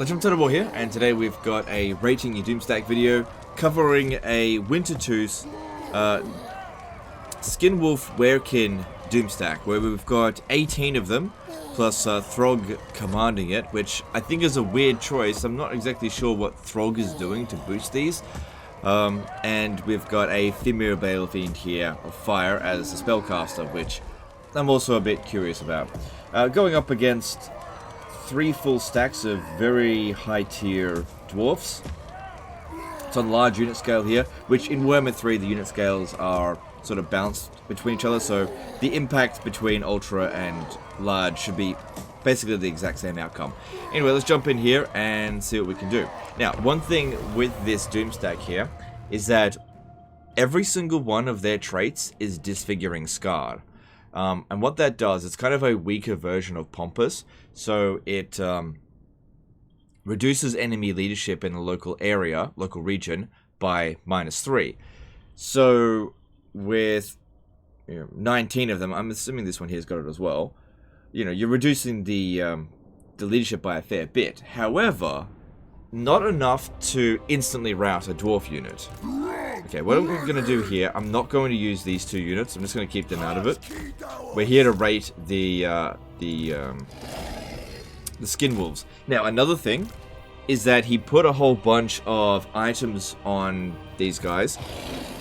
Legend Terrible here, and today we've got a rating your Doomstack video covering a Winter Tooth Skinwolf Werekin Doomstack, where we've got 18 of them, plus Throg commanding it, which I think is a weird choice. I'm not exactly sure what Throg is doing to boost these. And we've got a Thimir Balefiend here of Fire as a spellcaster, which I'm also a bit curious about. Going up against 3 full stacks of very high tier dwarfs. It's on large unit scale here, which in Warhammer 3 the unit scales are sort of balanced between each other, so the impact between ultra and large should be basically the exact same outcome. Anyway, let's jump in here and see what we can do. Now, one thing with this Doomstack here is that every single one of their traits is Disfiguring Scar. And what that does, it's kind of a weaker version of Pompous, so it reduces enemy leadership in the local area, local region, by -3. So with 19 of them, I'm assuming this one here's got it as well, you're reducing the leadership by a fair bit. However, not enough to instantly rout a dwarf unit. Okay, what we're going to do here, I'm not going to use these 2 units, I'm just going to keep them out of it. We're here to rate the Skinwolves. Now, another thing is that he put a whole bunch of items on these guys,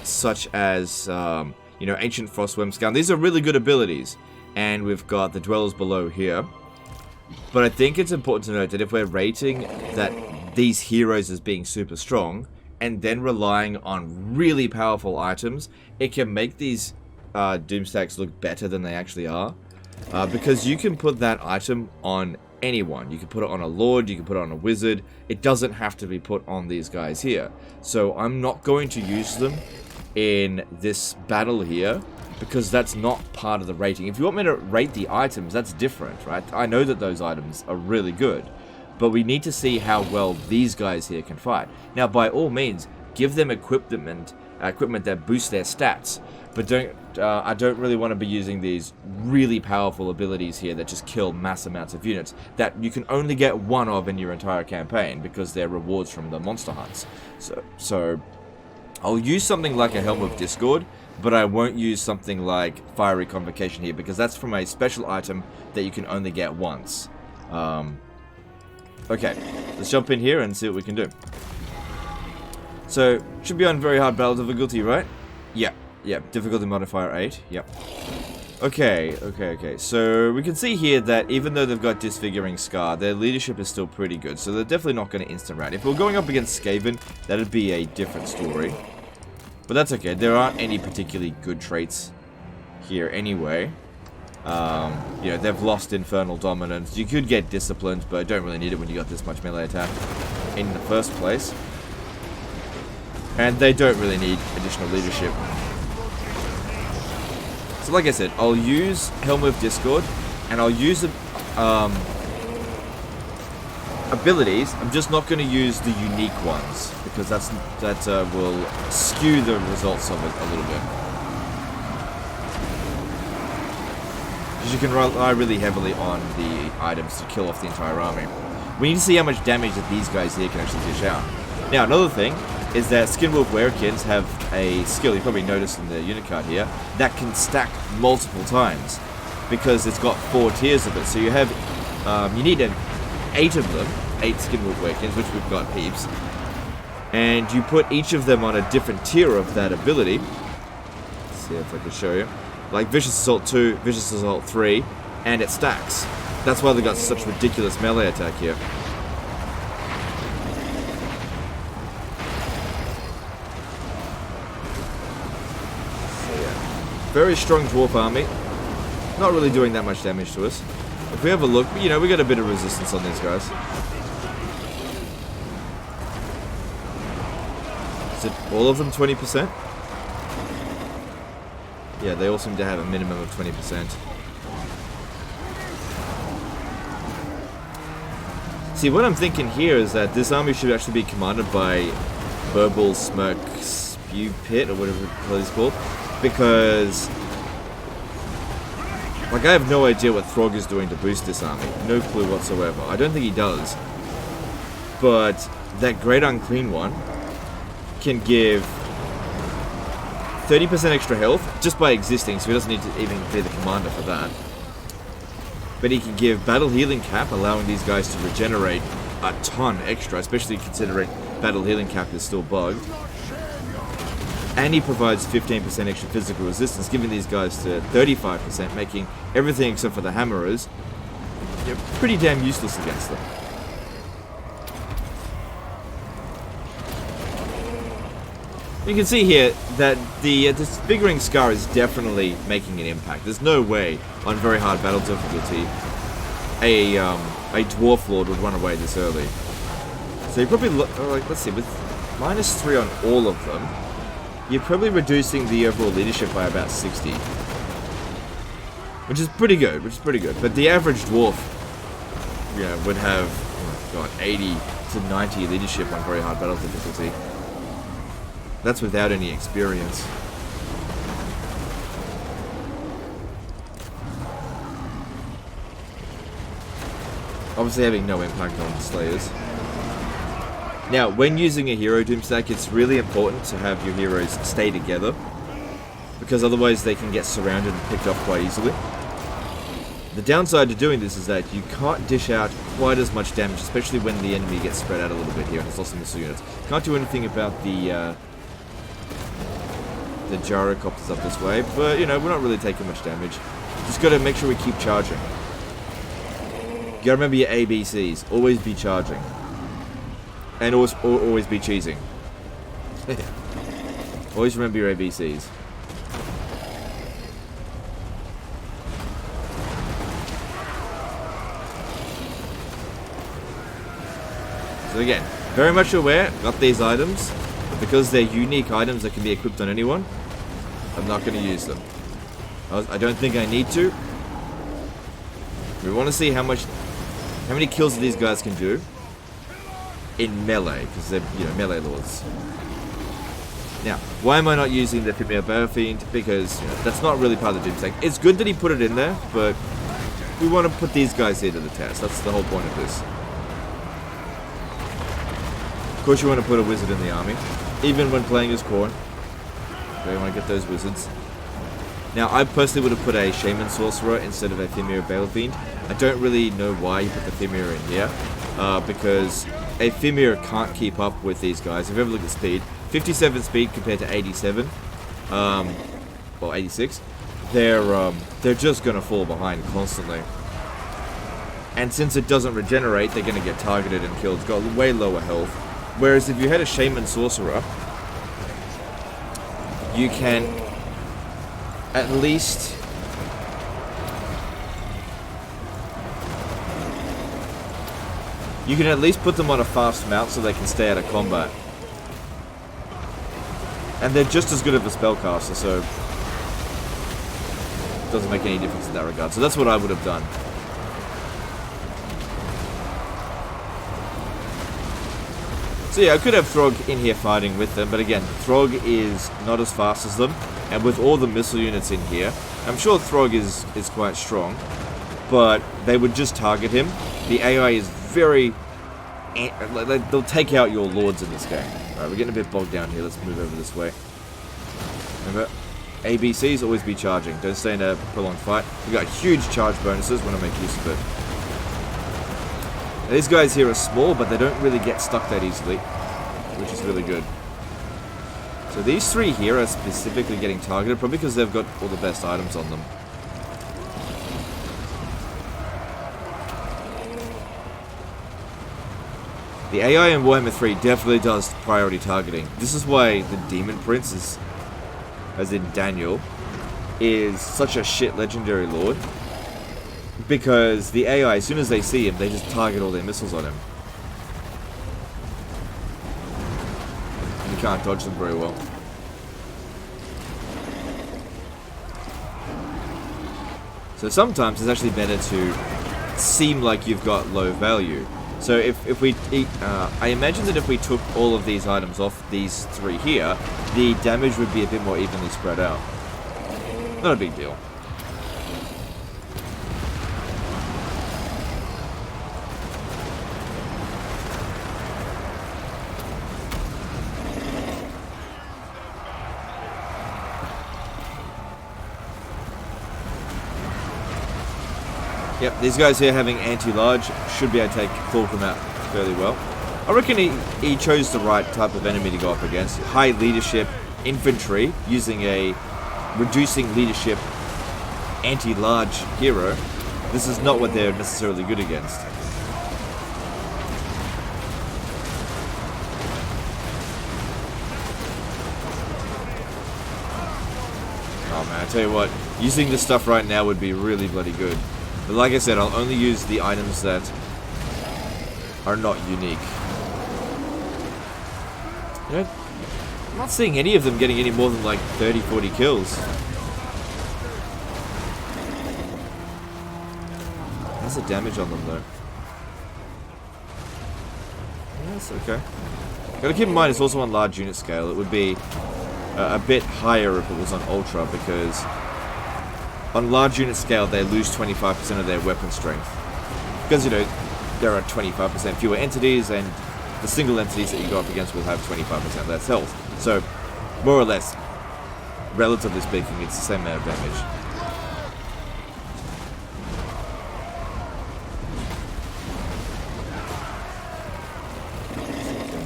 such as, Ancient Frostworm Scout. These are really good abilities, and we've got the Dwellers Below here. But I think it's important to note that if we're rating that these heroes as being super strong, and then relying on really powerful items, it can make these Doomstacks look better than they actually are. Because you can put that item on anyone. You can put it on a Lord, you can put it on a Wizard. It doesn't have to be put on these guys here. So I'm not going to use them in this battle here, because that's not part of the rating. If you want me to rate the items, that's different, right? I know that those items are really good, but we need to see how well these guys here can fight. Now, by all means, give them equipment that boosts their stats, but I don't really want to be using these really powerful abilities here that just kill mass amounts of units that you can only get one of in your entire campaign because they're rewards from the monster hunts. So I'll use something like a Helm of Discord, but I won't use something like Fiery Convocation here because that's from a special item that you can only get once. Okay, let's jump in here and see what we can do. So, should be on very hard battle difficulty, right? Yeah, difficulty modifier 8, yep. Okay, so we can see here that even though they've got Disfiguring Scar, their leadership is still pretty good, so they're definitely not going to instant rout. If we're going up against Skaven, that'd be a different story. But that's okay, there aren't any particularly good traits here anyway. They've lost Infernal Dominance. You could get Disciplined, but I don't really need it when you got this much melee attack in the first place. And they don't really need additional leadership. So like I said, I'll use Helm of Discord, and I'll use abilities. I'm just not going to use the unique ones, because that will skew the results of it a little bit. You can rely really heavily on the items to kill off the entire army. We need to see how much damage that these guys here can actually dish out. Now, another thing is that Skinwolf Werekins have a skill, you probably noticed in the unit card here, that can stack multiple times, because it's got 4 tiers of it. So you have, you need 8 of them, 8 Skinwolf Werekins, which we've got heaps, and you put each of them on a different tier of that ability. Let's see if I can show you. Like Vicious Assault 2, Vicious Assault 3, and it stacks. That's why they got such ridiculous melee attack here. So yeah, very strong dwarf army. Not really doing that much damage to us. If we have a look, we got a bit of resistance on these guys. Is it all of them 20%? Yeah, they all seem to have a minimum of 20%. See, what I'm thinking here is that this army should actually be commanded by Verbal Smirk Spew Pit, or whatever it's called, because Like, I have no idea what Throg is doing to boost this army. No clue whatsoever. I don't think he does. but that Great Unclean one can give 30% extra health just by existing, so he doesn't need to even be the commander for that. But he can give Battle Healing Cap, allowing these guys to regenerate a ton extra, especially considering Battle Healing Cap is still bugged. And he provides 15% extra physical resistance, giving these guys to 35%, making everything except for the hammerers pretty damn useless against them. You can see here that the disfiguring scar is definitely making an impact. There's no way on very hard battle difficulty a dwarf lord would run away this early. So you probably let's see, with -3 on all of them, you're probably reducing the overall leadership by about 60, which is pretty good. But the average dwarf, would have 80 to 90 leadership on very hard battle difficulty. That's without any experience. Obviously having no impact on Slayers. Now, when using a hero doom stack, it's really important to have your heroes stay together, because otherwise they can get surrounded and picked off quite easily. The downside to doing this is that you can't dish out quite as much damage, especially when the enemy gets spread out a little bit here and has lost some missile units. Can't do anything about the gyrocopters up this way, but we're not really taking much damage. Just gotta make sure we keep charging. You gotta remember your ABCs. Always be charging. And always be cheesing. Always remember your ABCs. So again, very much aware, got these items, but because they're unique items that can be equipped on anyone, I'm not going to use them. I don't think I need to. We want to see how many kills these guys can do in melee, because they're melee lords. Now, why am I not using the Premier Balefiend? Because that's not really part of the Doom stack. It's good that he put it in there, but we want to put these guys here to the test. That's the whole point of this. Of course you want to put a wizard in the army, even when playing as Khorne. You want to get those wizards. Now, I personally would have put a Shaman Sorcerer instead of a Themir Balefiend. I don't really know why you put the Themir in here, because a Themir can't keep up with these guys. If you ever look at speed, 57 speed compared to 87, or 86, they're just going to fall behind constantly. And since it doesn't regenerate, they're going to get targeted and killed. It's got way lower health. Whereas if you had a Shaman Sorcerer, you can at least put them on a fast mount so they can stay out of combat. And they're just as good of a spellcaster, so it doesn't make any difference in that regard. So that's what I would have done. So yeah, I could have Throg in here fighting with them, but again, Throg is not as fast as them, and with all the missile units in here, I'm sure Throg is quite strong, but they would just target him. The AI is very... they'll take out your lords in this game. Alright, we're getting a bit bogged down here, let's move over this way. Remember, ABCs, always be charging, don't stay in a prolonged fight. We've got huge charge bonuses, want to make use of it. These guys here are small, but they don't really get stuck that easily, which is really good. So these three here are specifically getting targeted, probably because they've got all the best items on them. The AI in Warhammer 3 definitely does priority targeting. This is why the Demon Prince is, as in Daniel, is such a shit legendary lord. Because the AI, as soon as they see him, they just target all their missiles on him. And you can't dodge them very well. So sometimes it's actually better to seem like you've got low value. So if we... I imagine that if we took all of these items off these three here, the damage would be a bit more evenly spread out. Not a big deal. Yep, these guys here having anti-large should be able to take Thorgrim out fairly well. I reckon he chose the right type of enemy to go up against. High leadership infantry using a reducing leadership anti-large hero. This is not what they're necessarily good against. Oh man, I tell you what, using this stuff right now would be really bloody good. But like I said, I'll only use the items that are not unique. You know, I'm not seeing any of them getting any more than like 30, 40 kills. How's the damage on them though? Yeah, that's okay. Gotta keep in mind it's also on large unit scale. It would be a bit higher if it was on Ultra, because on large unit scale they lose 25% of their weapon strength. Because, you know, there are 25% fewer entities, and the single entities that you go up against will have 25% less health. So, more or less, relatively speaking, it's the same amount of damage.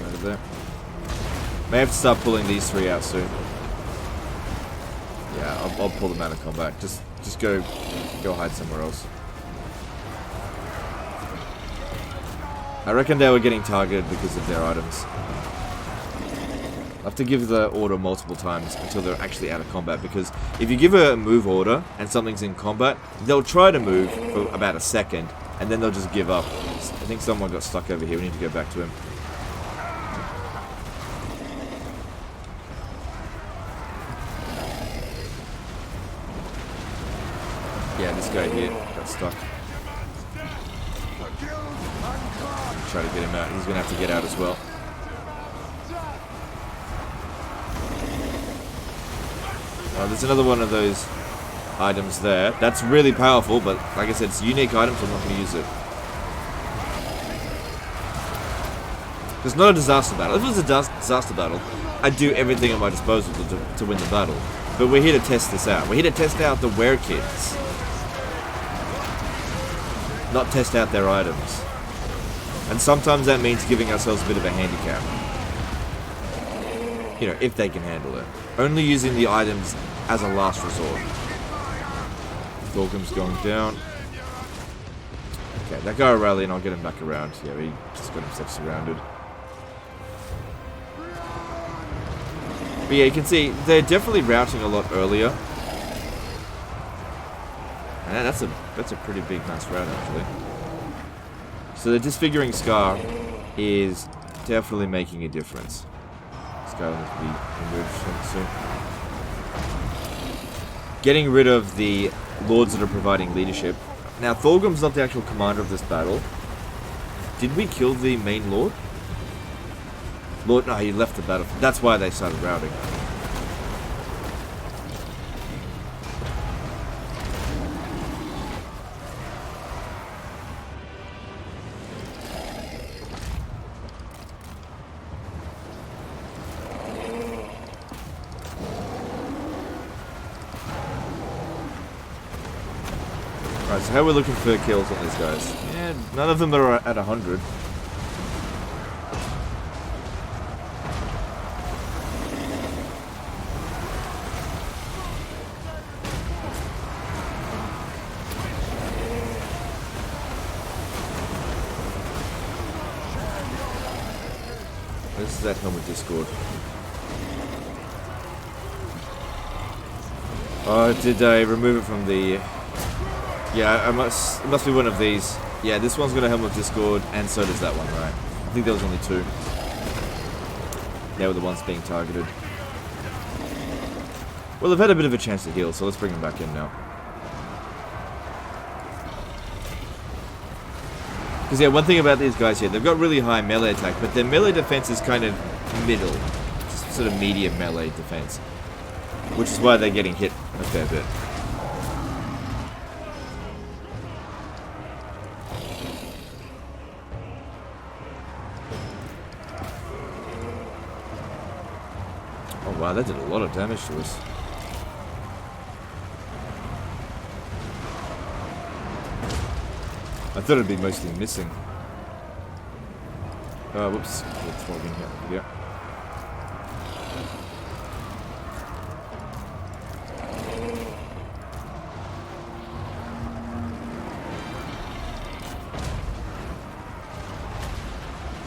Out of there. May have to start pulling these three out soon. Yeah, I'll pull them out of combat. Just go hide somewhere else. I reckon they were getting targeted because of their items. I have to give the order multiple times until they're actually out of combat, because if you give a move order and something's in combat, they'll try to move for about a second and then they'll just give up. I think someone got stuck over here. We need to go back to him. Yeah, this guy here got stuck. Try to get him out. He's going to have to get out as well. There's another one of those items there. That's really powerful, but like I said, it's a unique item, so I'm not going to use it. It's not a disaster battle. If it was a disaster battle, I'd do everything at my disposal to win the battle. But we're here to test this out. We're here to test out the were-kids, not test out their items. And sometimes that means giving ourselves a bit of a handicap. You know, if they can handle it. Only using the items as a last resort. Thorgrim's going down. Okay, that guy will rally and I'll get him back around. Yeah, he just got himself surrounded. But yeah, you can see they're definitely routing a lot earlier. And that's a pretty big nice route actually. So the disfiguring scar is definitely making a difference. This guy will have to be removed soon. Getting rid of the lords that are providing leadership. Now Thorgrim's not the actual commander of this battle. Did we kill the main lord? No, he left the battle. That's why they started routing. Alright, so how are we looking for kills on these guys? Yeah, none of them are at 100. This is that helmet Discord. Did I remove it from the... Yeah, it must be one of these. Yeah, this one's got a helmet Discord, and so does that one, right? I think there was only two. They were the ones being targeted. Well, they've had a bit of a chance to heal, so let's bring them back in now. Because yeah, one thing about these guys here, they've got really high melee attack, but their melee defense is kind of middle. Just sort of medium melee defense. Which is why they're getting hit a fair bit. Oh wow, that did a lot of damage to us. thought it'd be mostly missing. Whoops. Let's log in here. Yeah.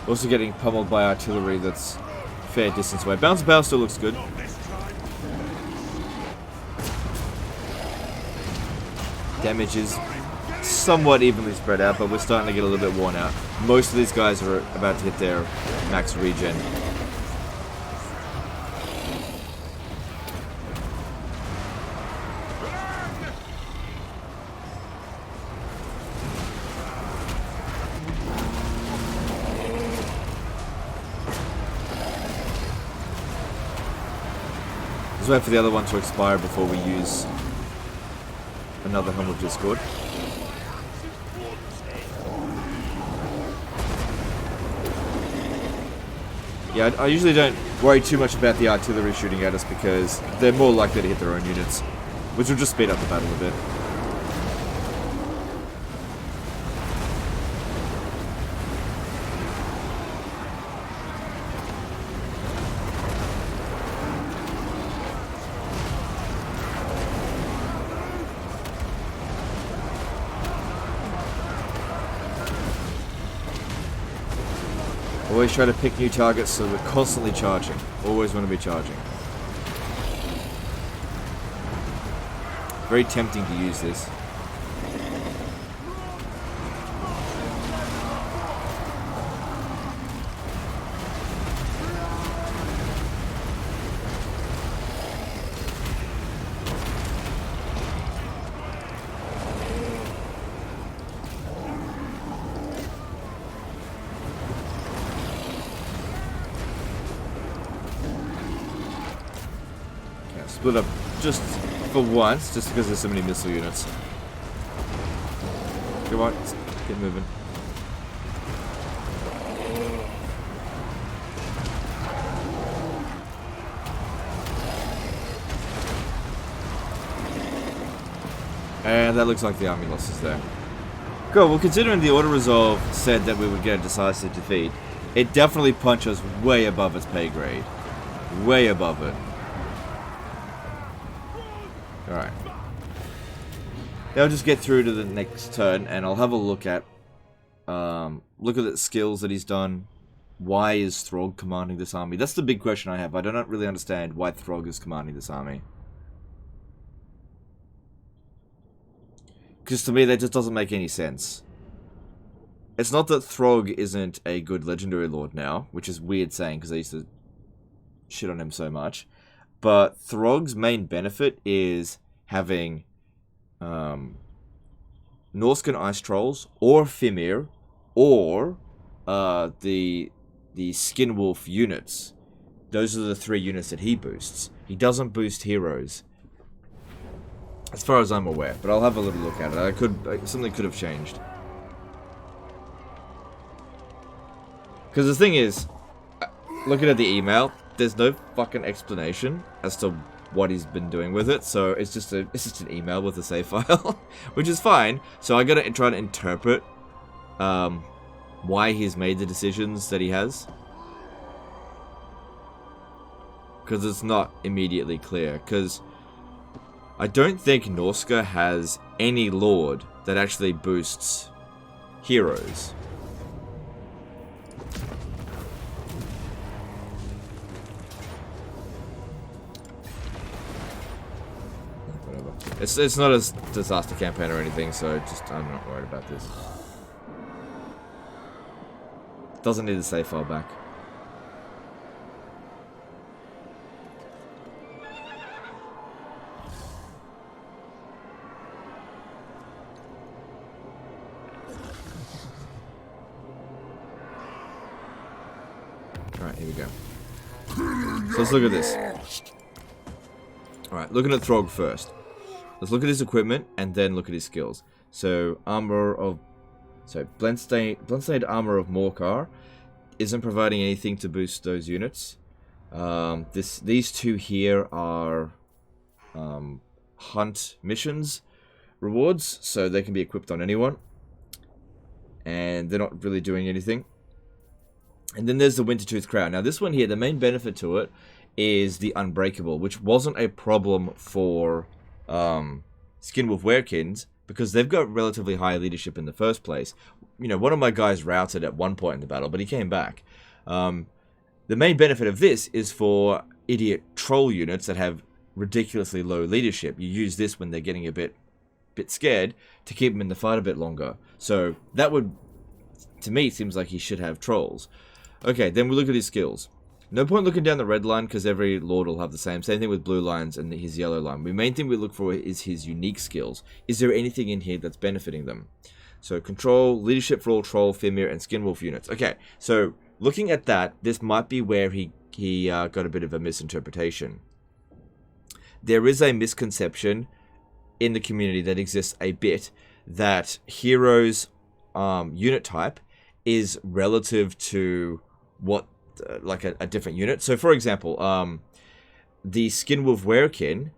Also getting pummeled by artillery that's fair distance away. Bounce power still looks good. Damage is somewhat evenly spread out, but we're starting to get a little bit worn out. Most of these guys are about to hit their max regen. Let's wait for the other one to expire before we use another Helm of Discord. Yeah, I usually don't worry too much about the artillery shooting at us because they're more likely to hit their own units, which will just speed up the battle a bit. Always try to pick new targets so we're constantly charging. Always want to be charging. Very tempting to use this. Split up just for once, just because there's so many missile units. Come on, let's get moving. And that looks like the army losses there. Cool, well considering the auto resolve said that we would get a decisive defeat, it definitely punches way above its pay grade. Way above it. Alright. Now I'll just get through to the next turn and I'll have a look at the skills that he's done. Why is Throg commanding this army? That's the big question I have. I don't really understand why Throg is commanding this army. Because to me that just doesn't make any sense. It's not that Throg isn't a good legendary lord now, which is weird saying because I used to shit on him so much. But Throg's main benefit is having Norscan Ice Trolls or Fimir or the Skin Wolf units. Those are the 3 units that he boosts. He doesn't boost heroes, as far as I'm aware. But I'll have a little look at it. Something could have changed. Because the thing is, looking at the email, there's no fucking explanation as to what he's been doing with it, so it's just an email with a save file, which is fine. So I gotta try to interpret why he's made the decisions that he has, because it's not immediately clear. Because I don't think Norsca has any lord that actually boosts heroes. It's not a disaster campaign or anything, so I'm not worried about this. Doesn't need the save file back. Alright, here we go. So let's look at this. Alright, looking at Throg first. Let's look at his equipment and then look at his skills. So, Blendstained Armor of Morkar isn't providing anything to boost those units. These 2 here are hunt missions rewards, so they can be equipped on anyone. and they're not really doing anything. And then there's the Wintertooth Crown. Now this one here, the main benefit to it is the Unbreakable, which wasn't a problem for Skinwolf Werekins, because they've got relatively high leadership in the first place. You know, one of my guys routed at one point in the battle, but he came back. The main benefit of this is for idiot troll units that have ridiculously low leadership. You use this when they're getting a bit scared to keep them in the fight a bit longer. So that would, to me, seems like he should have trolls. Okay, then we look at his skills. No point looking down the red line because every lord will have the same. Same thing with blue lines and his yellow line. The main thing we look for is his unique skills. Is there anything in here that's benefiting them? So control, leadership for all troll, Fimir, and Skinwolf units. Okay, so looking at that, this might be where he got a bit of a misinterpretation. There is a misconception in the community that exists a bit that heroes unit type is relative to what like a different unit. So for example, the Skinwolf Werekin,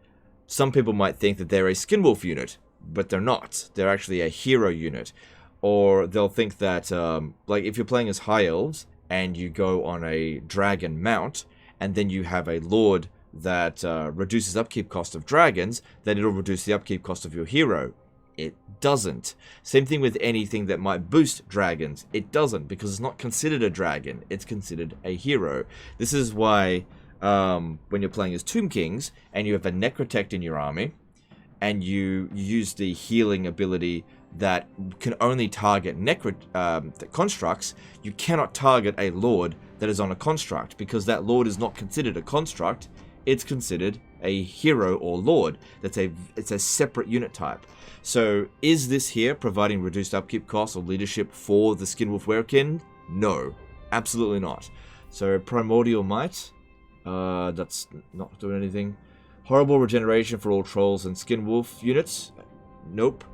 some people might think that they're a Skinwolf unit, but they're not. They're actually a hero unit. Or they'll think that like if you're playing as High Elves and you go on a dragon mount and then you have a lord that reduces upkeep cost of dragons, then it'll reduce the upkeep cost of your hero. It doesn't. Same thing with anything that might boost dragons. It doesn't, because it's not considered a dragon. It's considered a hero. This is why when you're playing as Tomb Kings and you have a Necrotect in your army and you use the healing ability that can only target constructs, you cannot target a lord that is on a construct, because that lord is not considered a construct. It's considered a hero or lord. It's a separate unit type. So is this here providing reduced upkeep costs or leadership for the Skinwolf Werekin? No, absolutely not. So Primordial Might, that's not doing anything. Horrible regeneration for all trolls and Skinwolf units? Nope.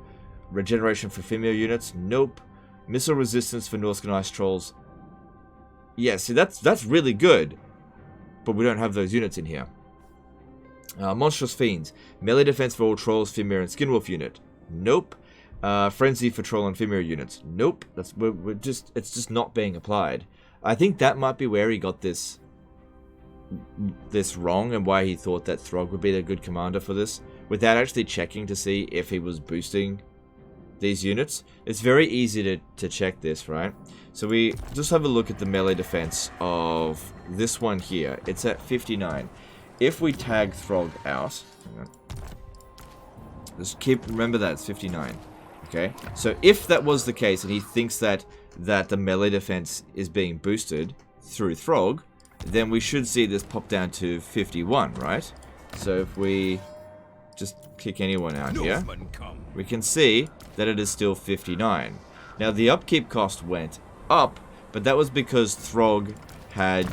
Regeneration for Fimir units? Nope. Missile resistance for Norsca Ice trolls? Yeah, see, that's really good, but we don't have those units in here. Monstrous Fiends. Melee defense for all trolls, Fimir, and Skinwolf unit? Nope. Frenzy for troll and Fimir units? Nope. It's just not being applied. I think that might be where he got this wrong, and why he thought that Throg would be the good commander for this, without actually checking to see if he was boosting these units. It's very easy to check this, right? So we just have a look at the melee defense of this one here. It's at 59. If we tag Throg out, just remember that it's 59. Okay, so if that was the case and he thinks that the melee defense is being boosted through Throg, then we should see this pop down to 51, right? So if we just kick anyone out here, we can see that it is still 59. Now the upkeep cost went up, but that was because Throg had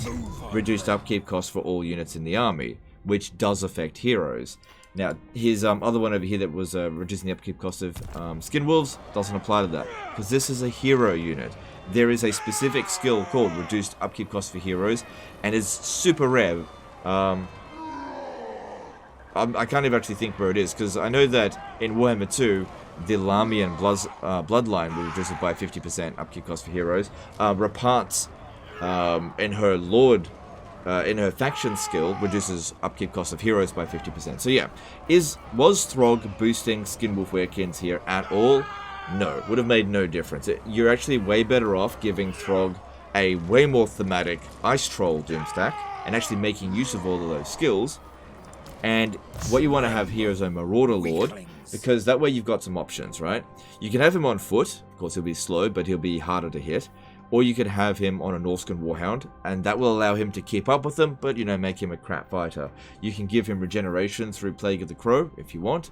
reduced upkeep cost for all units in the army, which does affect heroes. Now his other one over here that was reducing the upkeep cost of Skinwolves doesn't apply to that, because this is a hero unit. There is a specific skill called reduced upkeep cost for heroes, and it's super rare. I can't even actually think where it is, because I know that in Warhammer 2, the Lamian bloodline will reduce it by 50% upkeep cost for heroes. Rapat's in her Lord, in her faction skill, reduces upkeep cost of heroes by 50%. So yeah, was Throg boosting Skinwolf Werekins here at all? No, would have made no difference. You're actually way better off giving Throg a way more thematic Ice Troll Doom stack, and actually making use of all of those skills. And what you want to have here is a Marauder Lord, because that way you've got some options, right? You can have him on foot, of course he'll be slow, but he'll be harder to hit. Or you could have him on a Norscan Warhound, and that will allow him to keep up with them, but, you know, make him a crap fighter. You can give him regeneration through Plague of the Crow, if you want.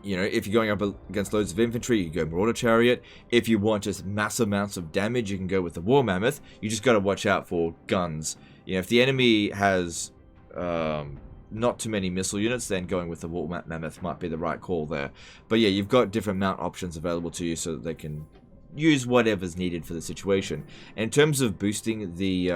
You know, if you're going up against loads of infantry, you can go Marauder Chariot. If you want just massive amounts of damage, you can go with the War Mammoth. You just got to watch out for guns. You know, if the enemy has not too many missile units, then going with the War Mammoth might be the right call there. But yeah, you've got different mount options available to you so that they can use whatever's needed for the situation. And in terms of boosting the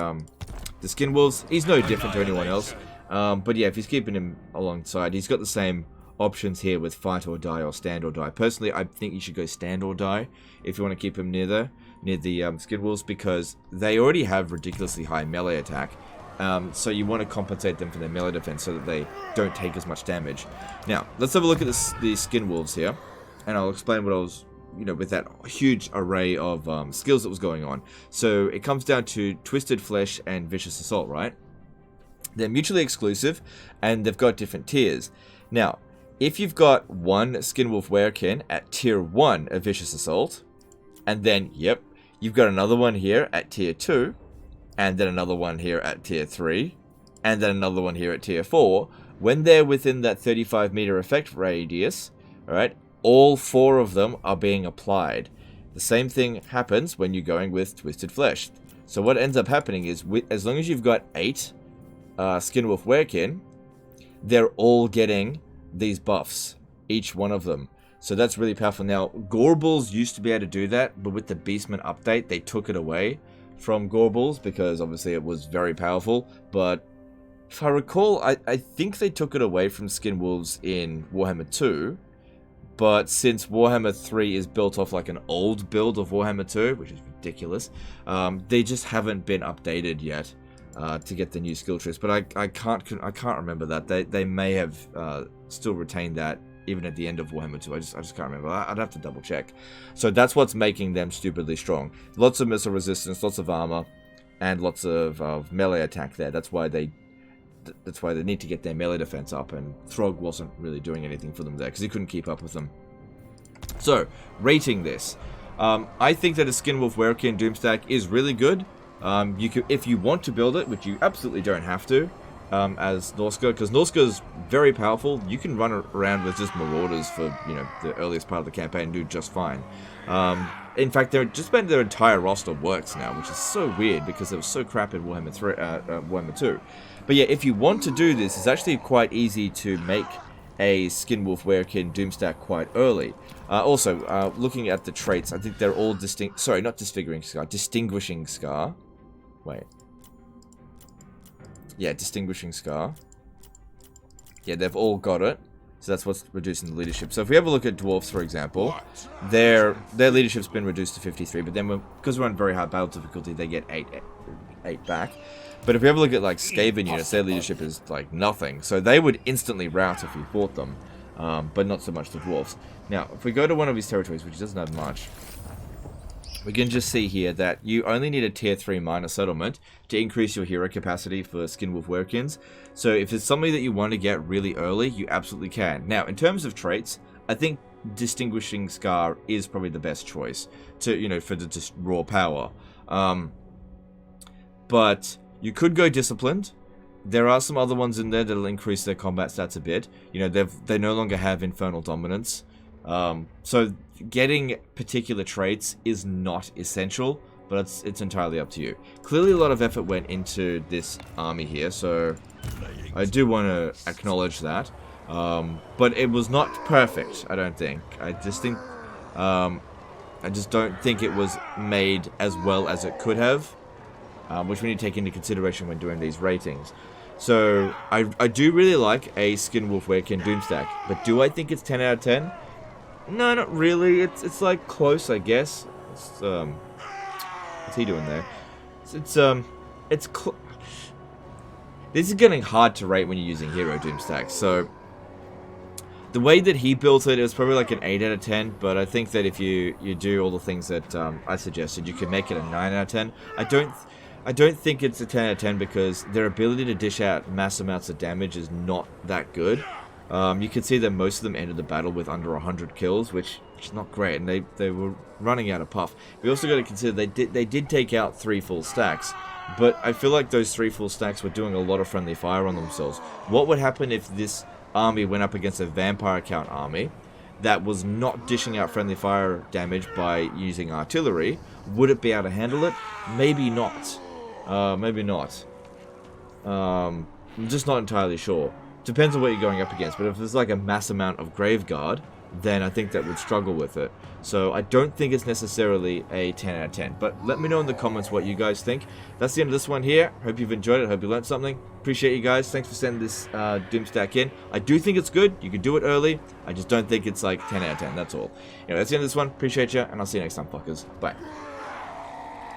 Skinwolves, he's no different to anyone else. But yeah, if he's keeping him alongside, he's got the same options here with fight or die or stand or die. Personally, I think you should go stand or die if you want to keep them near the skin wolves, because they already have ridiculously high melee attack. So you want to compensate them for their melee defense so that they don't take as much damage. Now, let's have a look at the skin wolves here, and I'll explain what I was, with that huge array of skills that was going on. So it comes down to Twisted Flesh and Vicious Assault, right? They're mutually exclusive, and they've got different tiers. Now, if you've got one Skinwolf Werekin at tier 1 of Vicious Assault, and then, yep, you've got another one here at tier 2, and then another one here at tier 3, and then another one here at tier 4, when they're within that 35 meter effect radius, alright, all 4 of them are being applied. The same thing happens when you're going with Twisted Flesh. So what ends up happening is, as long as you've got 8 Skinwolf Werekin, they're all getting these buffs, each one of them. So that's really powerful. Now, Gorbals used to be able to do that, but with the Beastman update, they took it away from Gorbals because obviously it was very powerful. But if I recall, I think they took it away from Skin Wolves in Warhammer 2. But since Warhammer 3 is built off like an old build of Warhammer 2, which is ridiculous, they just haven't been updated yet to get the new skill trees. But I can't remember that. They may have still retained that even at the end of Warhammer 2. I just can't remember. I'd have to double check. So that's what's making them stupidly strong. Lots of missile resistance, lots of armor, and lots of melee attack there. That's why they need to get their melee defense up, and Throg wasn't really doing anything for them there because he couldn't keep up with them. So, rating this. I think that a Skinwolf Werekin Doomstack is really good. You can, if you want to build it, which you absolutely don't have to, as Norsca, because Norsca is very powerful. You can run around with just Marauders for the earliest part of the campaign and do just fine. In fact, just about their entire roster works now, which is so weird because it was so crap in Warhammer 2. But yeah, if you want to do this, it's actually quite easy to make a Skinwolf Werekin Doomstack quite early. Also, looking at the traits, I think they're all distinct. Sorry, not Disfiguring Scar, Distinguishing Scar. Wait. Yeah, Distinguishing Scar. Yeah, they've all got it. So that's what's reducing the leadership. So if we have a look at Dwarfs, for example, their leadership's been reduced to 53, but then because we're on very high battle difficulty, they get 8 back. But if we have a look at like Skaven units, their leadership is like nothing. So they would instantly rout if we fought them, but not so much the Dwarfs. Now, if we go to one of these territories, which doesn't have much, we can just see here that you only need a tier 3 minor settlement to increase your hero capacity for Skinwolf Werekins. So if it's something that you want to get really early, you absolutely can. Now, in terms of traits, I think Distinguishing Scar is probably the best choice to, for the just raw power. But you could go Disciplined. There are some other ones in there that'll increase their combat stats a bit. They no longer have Infernal Dominance. So getting particular traits is not essential, but it's entirely up to you. Clearly a lot of effort went into this army here, so I do want to acknowledge that. But it was not perfect, I don't think. I just don't think it was made as well as it could have, which we need to take into consideration when doing these ratings. So I do really like a Skinwolf Werekin Doomstack, but do I think it's 10 out of 10? No, not really. It's like close, I guess. What's he doing there? This is getting hard to rate when you're using Hero Doomstack. So the way that he built it was probably like an 8 out of 10. But I think that if you do all the things that I suggested, you can make it a 9 out of 10. I don't think it's a 10 out of 10 because their ability to dish out mass amounts of damage is not that good. You can see that most of them ended the battle with under 100 kills, which is not great, and they were running out of puff. We also got to consider they did take out 3 full stacks, but I feel like those 3 full stacks were doing a lot of friendly fire on themselves. What would happen if this army went up against a vampire count army that was not dishing out friendly fire damage by using artillery? Would it be able to handle it? Maybe not. Maybe not. I'm just not entirely sure. Depends on what you're going up against, but if there's like a mass amount of Graveguard, then I think that would struggle with it. So I don't think it's necessarily a 10 out of 10. But let me know in the comments what you guys think. That's the end of this one here. Hope you've enjoyed it. Hope you learned something. Appreciate you guys. Thanks for sending this Doomstack in. I do think it's good. You can do it early. I just don't think it's like 10 out of 10. That's all. Anyway, that's the end of this one. Appreciate you, and I'll see you next time, fuckers. Bye.